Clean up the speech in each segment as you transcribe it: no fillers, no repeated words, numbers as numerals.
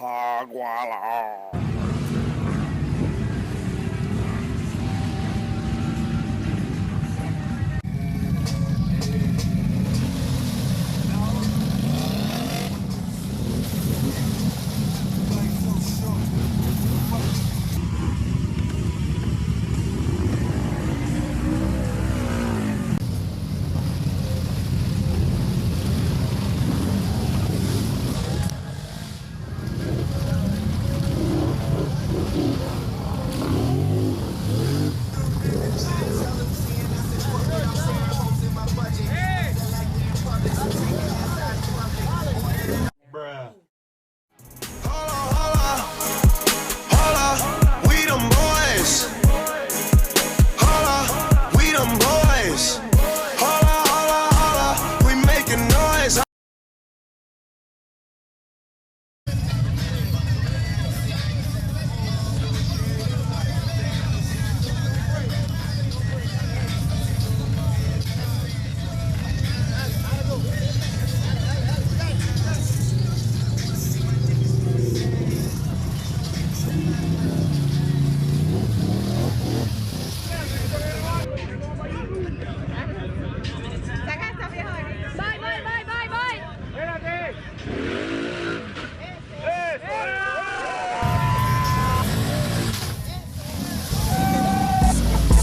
Jaguala. Bruh. We them boys. Holla, we them boys. Holla, holla, holla, we making noise.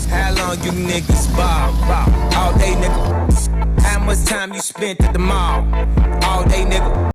How long you niggas ball? All day, nigga. How much time you spent at the mall? All day, nigga.